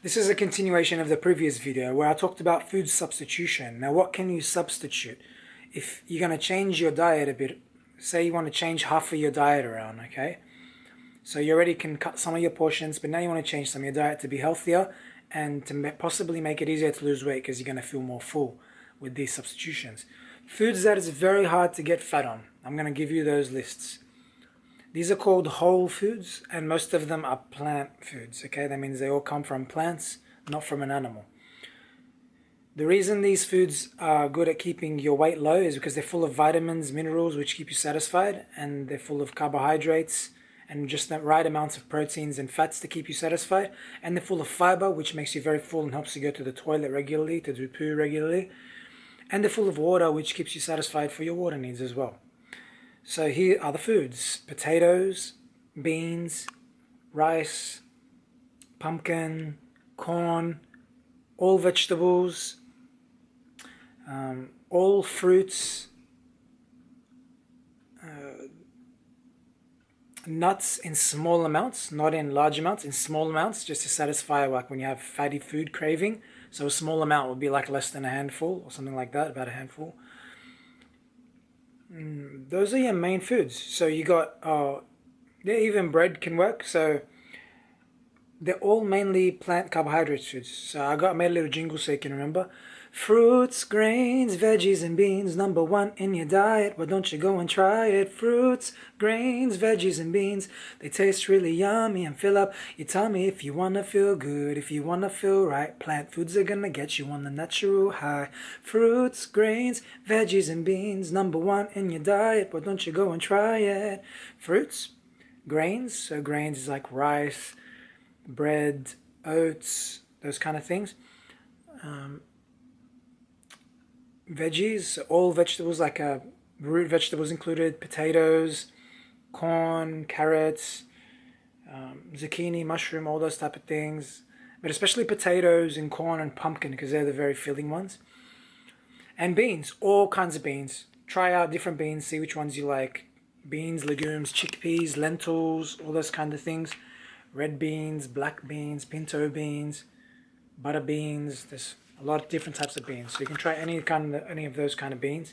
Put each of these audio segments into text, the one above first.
This is a continuation of the previous video where I talked about food substitution. Now, what can you substitute? If you're going to change your diet a bit, say you want to change half of your diet around, okay? So you already can cut some of your portions, but now you want to change some of your diet to be healthier and to possibly make it easier to lose weight because you're going to feel more full with these substitutions. Foods that is very hard to get fat on. I'm going to give you those lists. These are called whole foods, and most of them are plant foods, okay? That means they all come from plants, not from an animal. The reason these foods are good at keeping your weight low is because they're full of vitamins, minerals, which keep you satisfied, and they're full of carbohydrates, and just the right amounts of proteins and fats to keep you satisfied, and they're full of fiber, which makes you very full and helps you go to the toilet regularly, to do poo regularly, and they're full of water, which keeps you satisfied for your water needs as well. So here are the foods: potatoes, beans, rice, pumpkin, corn, all vegetables, all fruits, nuts in small amounts, not in large amounts, in small amounts, just to satisfy like when you have fatty food craving. So a small amount would be like less than a handful or something like that, about a handful. Those are your main foods. So you got, yeah, even bread can work. So they're all mainly plant carbohydrate foods. So I made a little jingle so you can remember. Fruits, grains, veggies, and beans, #1 in your diet. Why don't you go and try it? Fruits, grains, veggies, and beans. They taste really yummy and fill up your tummy if you want to feel good, if you want to feel right. Plant foods are gonna get you on the natural high. Fruits, grains, veggies, and beans, #1 in your diet. Why don't you go and try it? Fruits, grains. So grains is like rice, bread, oats, those kind of things. Veggies, all vegetables, like root vegetables included, potatoes, corn, carrots, zucchini, mushroom, all those type of things, but especially potatoes and corn and pumpkin because they're the very filling ones. And beans, all kinds of beans. Try out different beans, see which ones you like. Beans, legumes, chickpeas, lentils, all those kind of things. Red beans, black beans, pinto beans, butter beans. There's a lot of different types of beans, so you can try any of those kind of beans.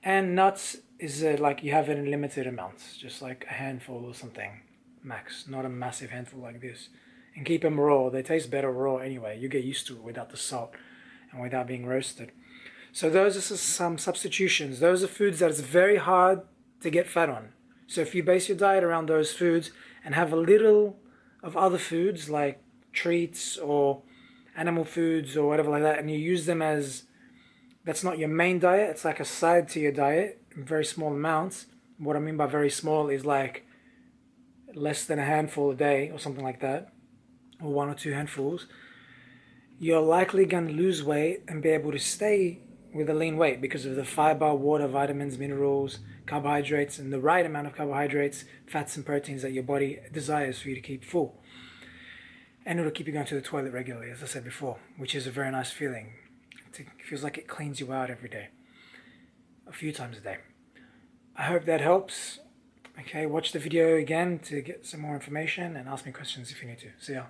And nuts is like you have it in limited amounts, just like a handful or something max, not a massive handful like this. And keep them raw. They taste better raw anyway. You get used to it without the salt and without being roasted. So those are some substitutions. Those are foods that is very hard to get fat on. So if you base your diet around those foods and have a little of other foods like treats or animal foods or whatever like that, and you use them as, that's not your main diet, it's like a side to your diet in very small amounts. What I mean by very small is like less than a handful a day or something like that, or 1 or 2 handfuls. You're likely going to lose weight and be able to stay with a lean weight because of the fiber, water, vitamins, minerals, carbohydrates, and the right amount of carbohydrates, fats, and proteins that your body desires for you to keep full. And it'll keep you going to the toilet regularly, as I said before, which is a very nice feeling. It feels like it cleans you out every day, a few times a day. I hope that helps. Okay, watch the video again to get some more information and ask me questions if you need to. See ya.